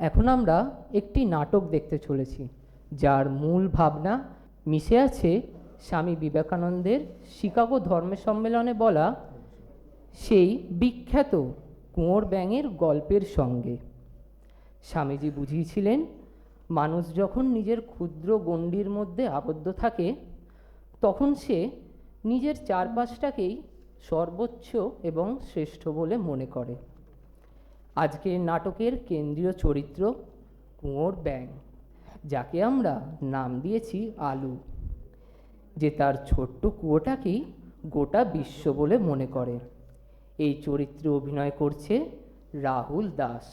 এখন আমরা একটি নাটক দেখতে চলেছি, যার মূল ভাবনা মিশে আছে স্বামী বিবেকানন্দের শিকাগো ধর্ম সম্মেলনে বলা সেই বিখ্যাত কুঁয়োর ব্যাঙের গল্পের সঙ্গে। স্বামীজি বুঝিয়েছিলেন, মানুষ যখন নিজের ক্ষুদ্র গণ্ডির মধ্যে আবদ্ধ থাকে, তখন সে নিজের চারপাশটাকেই সর্বোচ্চ এবং শ্রেষ্ঠ বলে মনে করে। আজকের নাটকের কেন্দ্রীয় চরিত্র কুঁয়োর ব্যাঙ, যাকে আমরা নাম দিয়েছি আলু, যে তার ছোট্ট কুয়োটাকেই গোটা বিশ্ব বলে মনে করে। এই চরিত্রে অভিনয় করছে রাহুল দাস।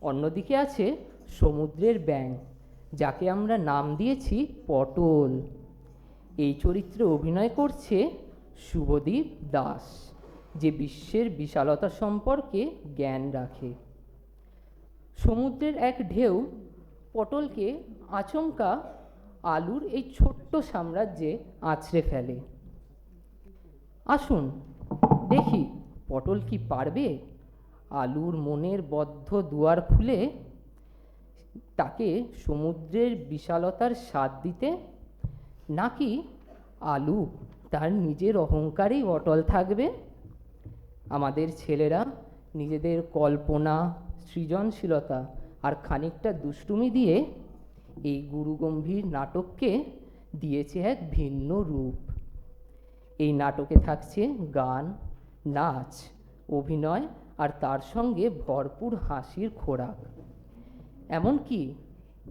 অন্যদিকে আছে সমুদ্রের ব্যাঙ, যাকে আমরা নাম দিয়েছি পটল। এই চরিত্রে অভিনয় করছে শুভদীপ দাস, যে বিশ্বের বিশালতা সম্পর্কে জ্ঞান রাখে। সমুদ্রের এক ঢেউ পটলকে আচমকা আলুর এই ছোট্ট সাম্রাজ্যে আছড়ে ফেলে। আসুন দেখি পটল কি পারবে আলুর মনের বদ্ধ দুয়ার খুলে তাকে সমুদ্রের বিশালতার স্বাদ দিতে, নাকি আলু তার নিজের অহংকারেই অটল থাকবে। আমাদের ছেলেরা নিজেদের কল্পনা, সৃজনশীলতা আর খানিকটা দুষ্টুমি দিয়ে এই গুরুগম্ভীর নাটককে দিয়েছে এক ভিন্ন রূপ। এই নাটকে থাকছে গান, নাচ, অভিনয় আর তার সঙ্গে ভরপুর হাসির খোরাক। এমনকি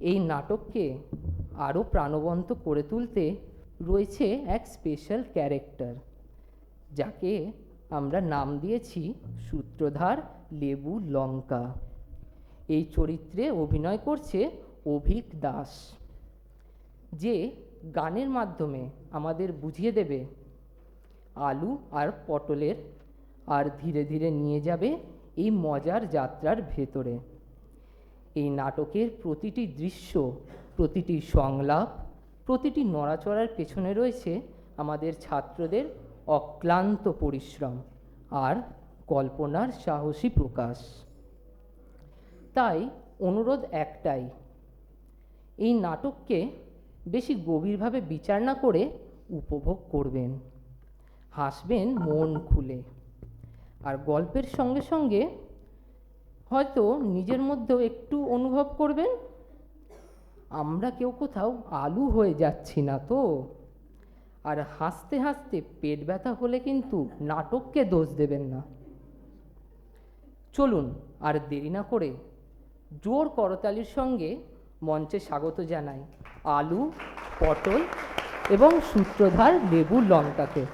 এই নাটককে আরও প্রাণবন্ত করে তুলতে রয়েছে এক স্পেশাল ক্যারেক্টার, যাকে আমরা নাম দিয়েছি সূত্রধার লেবু লঙ্কা। এই চরিত্রে অভিনয় করছে অভিক দাস, যে গানের মাধ্যমে আমাদের বুঝিয়ে দেবে আলু আর পটলের, আর ধীরে ধীরে নিয়ে যাবে এই মজার যাত্রার ভেতরে। এই নাটকের প্রতিটি দৃশ্য, প্রতিটি সংলাপ, প্রতিটি নড়াচড়ার পেছনে রয়েছে আমাদের ছাত্রদের অক্লান্ত পরিশ্রম আর কল্পনার সাহসী প্রকাশ। তাই অনুরোধ একটাই, এই নাটককে বেশি গভীরভাবে বিচার না করে উপভোগ করবেন, হাসবেন মন খুলে, আর গল্পের সঙ্গে সঙ্গে হয়তো নিজের মধ্যেও একটু অনুভব করবেন আমরা কেউ কোথাও আলু হয়ে যাচ্ছি না তো। আর হাসতে হাসতে পেট ব্যথা হলে কিন্তু নাটককে দোষ দেবেন না। চলুন আর দেরি না করে জোর করতালির সঙ্গে মঞ্চে স্বাগত জানাই আলু, পটল এবং সূত্রধার লেবু লঙ্কাকে।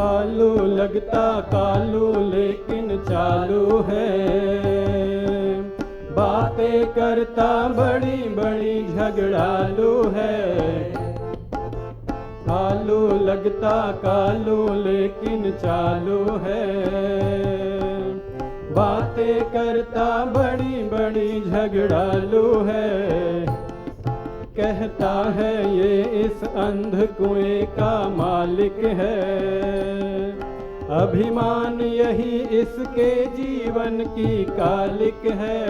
आलू लगता कालू लेकिन चालू है, बातें करता बड़ी बड़ी झगड़ालू है। आलू लगता कालू लेकिन चालू है, बातें करता बड़ी बड़ी झगड़ालू है। कहता है ये इस अंध कुएं का मालिक है, अभिमान यही इसके जीवन की कालिक है।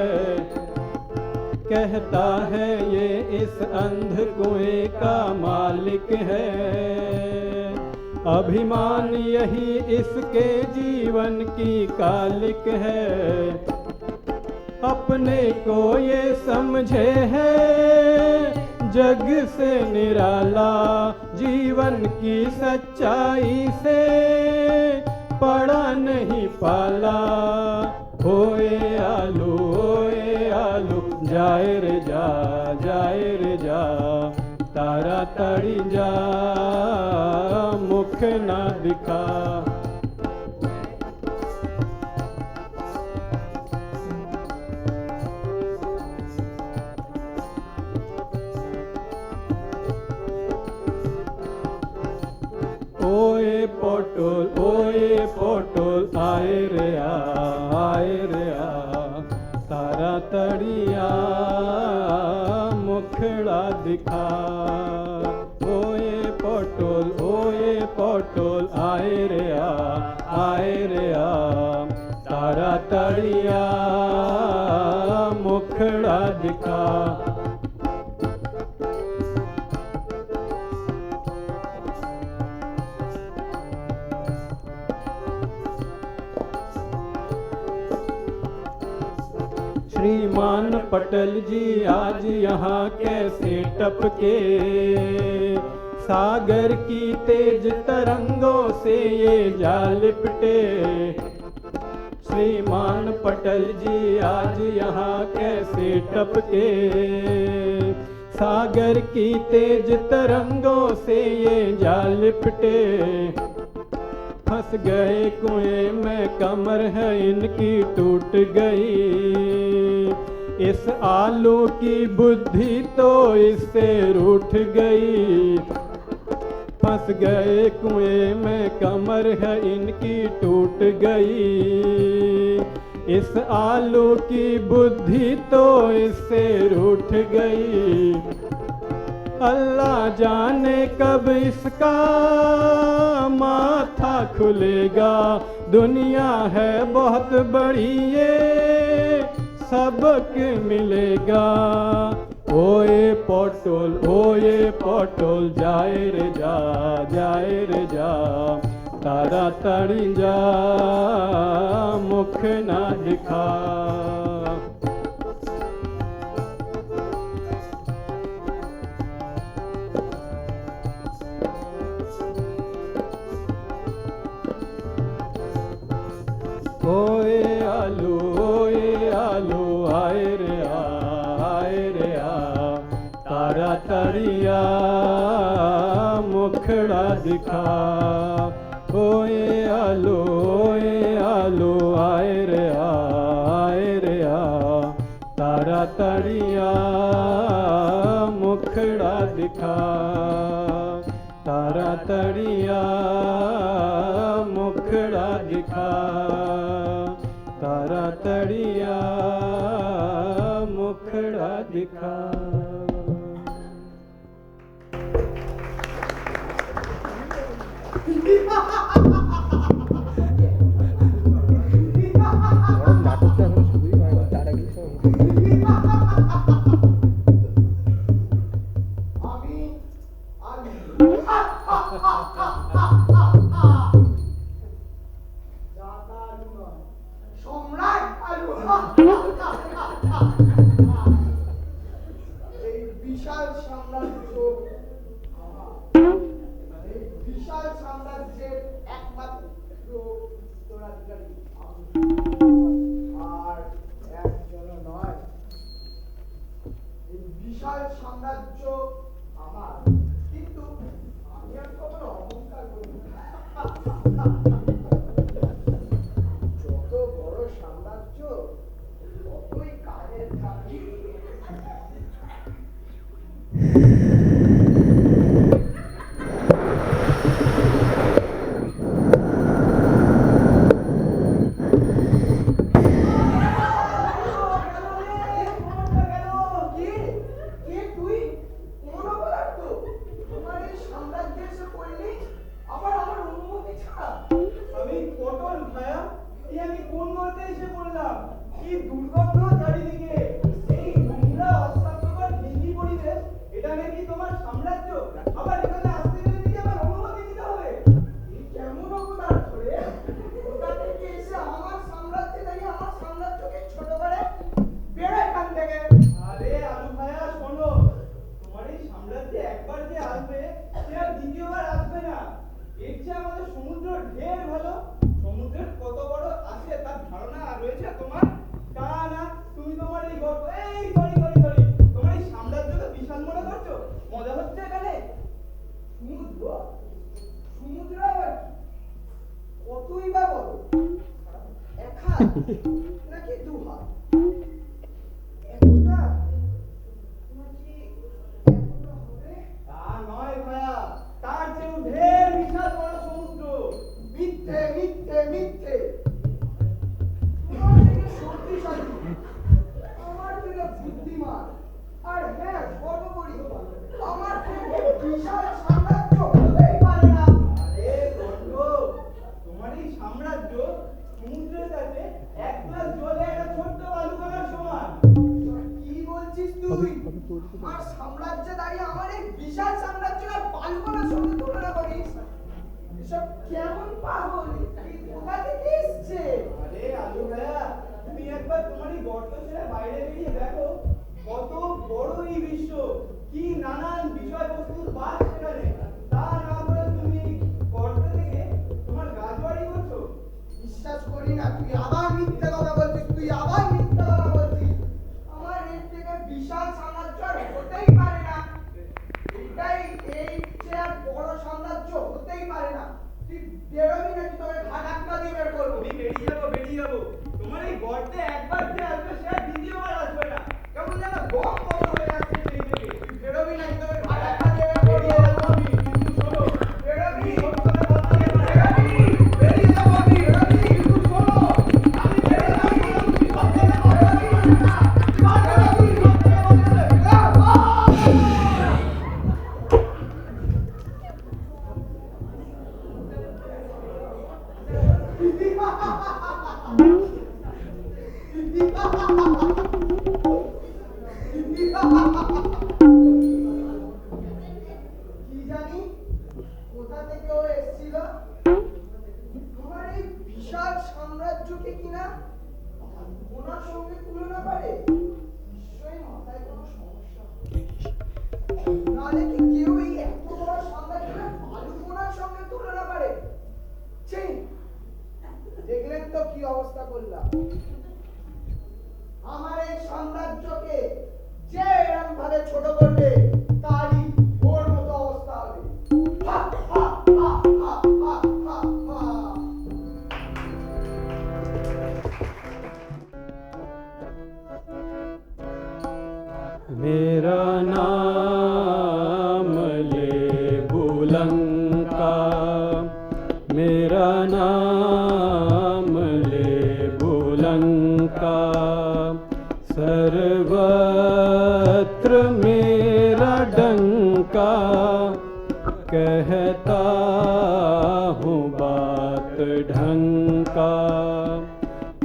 कहता है ये इस अंध कुएं का मालिक है, अभिमान यही इसके जीवन की कालिक है। अपने को ये समझे है जग से निराला, जीवन की सच्चाई से पड़ा नहीं पाला। होए जाए रे जा ताड़ाताड़ी जा मुख ना दिखा। ओए पोटल आए रे आ ताड़ाताड़िया मुखड़ा दिखा। ओए पोटल आए रे आ ताड़ाताड़िया मुखड़ा दिखा। श्रीमान पटेल जी आज यहाँ कैसे टपके, सागर की तेज तरंगों से ये जा लिपटे। श्रीमान पटेल जी आज यहाँ कैसे टपके, सागर की तेज तरंगों से ये जा लिपटे। फंस गए कुएं में कमर है इनकी टूट गई, इस आलू की बुद्धि तो इससे रूठ गई। फंस गए कुएं में कमर है इनकी टूट गई, इस आलू की बुद्धि तो इससे रूठ गई। अल्लाह जाने कब इसका माथा खुलेगा, दुनिया है बहुत बड़ी ये सबक मिलेगा। ओए पोटल जाए रे जा ताड़ाताड़ी जा मुख ना दिखा। ओए आलू आए रे आ ताड़ाताड़िया मुखड़ा दिखा। ओए आलू आए रे आ ताड़ाताड़िया मुखड़ा दिखा। ताड़ाताड़िया मुखड़ा दिखा, ताड़ाताड़िया मुखड़ा दिखा। নাটকটা এখন শুরুই হয়নি, তার আগেই সব এই বিশাল সাম্রাজ্য আমার, এই বিশাল সাম্রাজ্যের একমাত্র উত্তরাধিকারী আমি, আর একজন নয়। এই বিশাল সাম্রাজ্য আমার, কিন্তু আমি আর কখনো অহংকার করি না। যত বড় সাম্রাজ্য ততই কানের থাকে। সমুদ্রের কত বড় আছে তার ধারণা রয়েছে তোমার? তা না, হাত নাকি দু হাত? এতটা নাকি এতটা হবে? তা নয় ভায়া, তার চেয়েও ঢের বিশাল বড় সমুদ্র। মিথ্যে মিথ্যে মিথ্যে। তোমার থেকে শক্তিশালী, আমার থেকে বুদ্ধিমান, আর হ্যাঁ সর্বোপরি আমার থেকে বিশাল সাম্রাজ্য হতেই পারে না। আরে বন্ধু, তোমার এই সাম্রাজ্য সমুদ্রের কাছে এক গ্লাস জলে একটা ছোট্ট বালুকণার সমান। কি বলছিস তুই? আর সাম্রাজ্যে দাঁড়িয়ে আমার এই বিশাল সাম্রাজ্যকে বালুকণার সঙ্গে তুলনা করিস? এসব কেমন পাগল? কোথা থেকে এসছে? আরে আলু ভাইয়া, তুমি একবার তোমার এই গর্ত ছেড়ে বাইরে বেরিয়ে দেখো, কত বড় এই বিশ্ব, কি নানান বিষয়বস্তুর বাস সেখানে। তা না করে তুমি গর্ত থেকে তোমার গাছবাড়ি করছো। বিশ্বাস করি না, তুই আবার মিথ্যে কথা বলছিস, তুই আবার মিথ্যে কথা বলছিস। আমার এর থেকে বিশাল সাম্রাজ্য আর হতেই পারে না। এটাই এই চেয়ে আর বড় সাম্রাজ্য হতেই পারে না। তুই বেরোবি নাকি তোকে ঘাটাক্কা দিয়ে বের করবো? আমি বেরিয়ে যাবো, বেরিয়ে যাবো। তোমার এই গর্তে একবার যে আসবে সে আর দ্বিতীয়বার আসবে না। কেমন যেন গম গম হয়ে আসছে সেই থেকে। তুই বেরোবি নাকি তোকে ঘাটাক্কা দিয়ে বের বেরিয়ে করবো? যাবো আমি, কিন্তু শোনো, বেরোবি? তুমি ওর সাথে কথা বলবে না। বেরিয়ে যাবো আমি, বেরোবি? কিন্তু শোনো, আমি বেরিয়ে যাবো, তুমি সব থেকে কথা বলবে না। তুমি সব থেকে বলবে। কি জানি কোথা থেকে ও এসেছিল? তোমার এই বিশাল সাম্রাজ্যকে কিনা ওনার সঙ্গে তুলনা করে? নিশ্চয়ই মাথায় কোনো সমস্যা। নাহলে কি কেউ এই এত বড় সাম্রাজ্যকে বালুকণার সঙ্গে তুলনা করে? ছি! দেখলেন তো কি অবস্থা করলাম। আমার এই সাম্রাজ্যকে যে এরকম ভাবে ছোট করবে তারই ওর মতো অবস্থা হবে। হা, হা, হা, হা, হা, হা, হা। मेरा नाम ले बुलंका, मेरा नाम ले बुलंका, सर्वत्र मेरा डंका, कहता हूँ बात ढंका,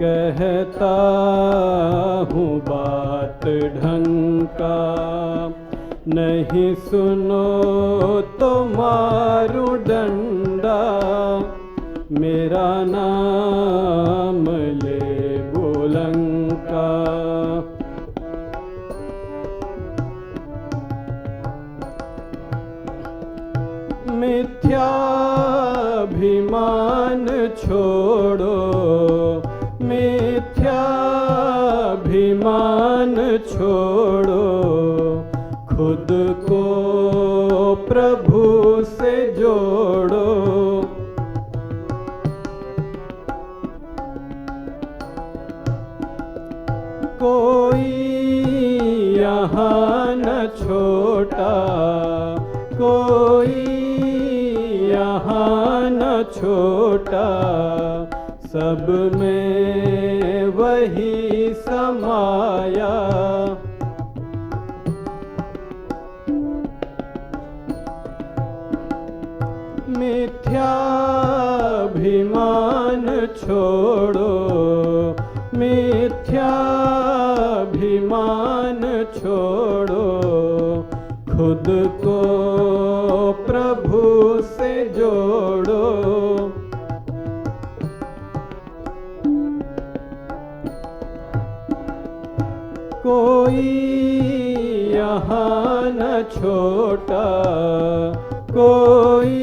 कहता हूँ बात ढंका, नहीं सुनो तो मारू डंडा, मेरा नाम ले बुलंका। मिथ्याभिमान छोड़ो, मिथ्याभिमान छोड़ो, खुद को प्रभु से जोड़ो, कोई यहाँ न छोटा, कोई यहाँ न छोटा, सब में वही समाया, मिथ्याभिमान छोड़ो, मिथ्याभिमान छोड़ो, खुद को प्रभु से जोड़ो, कोई यहाँ न छोटा, कोई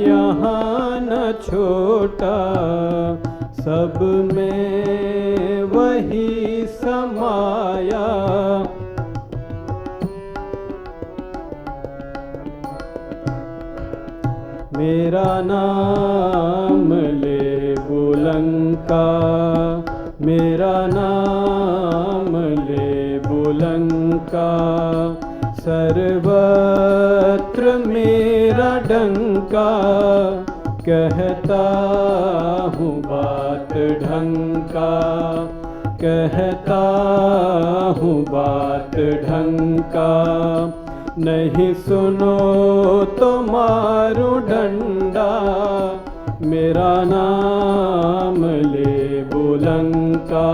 यहाँ न छोटा, सब में वही समाया, मेरा नाम ले बुलंका। मेरा नाम ले बुलंका, सर्वत्र मेरा डंका, कहता हूँ बात ढंका, कहता हूँ बात ढंका, नहीं सुनो तो मारो डंडा, मेरा नाम ले बुलंका,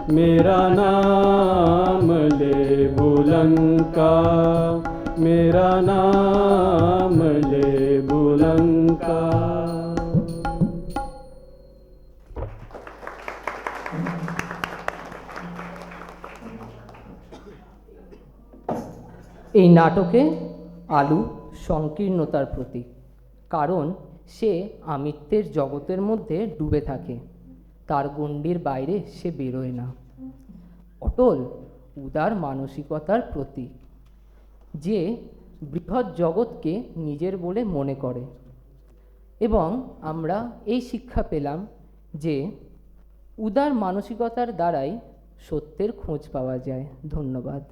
मेरा नाम ले बुलंका, मेरा नाम ले बुलंका। এই নাটকে আলু সংকীর্ণতার প্রতীক, কারণ সে আমিত্বের জগতের মধ্যে ডুবে থাকে, তার গণ্ডির বাইরে সে বেরোয় না। অটল উদার মানসিকতার প্রতীক, যে বৃহৎ জগৎকে নিজের বলে মনে করে। এবং আমরা এই শিক্ষা পেলাম যে উদার মানসিকতার দ্বারাই সত্যের খোঁজ পাওয়া যায়। ধন্যবাদ।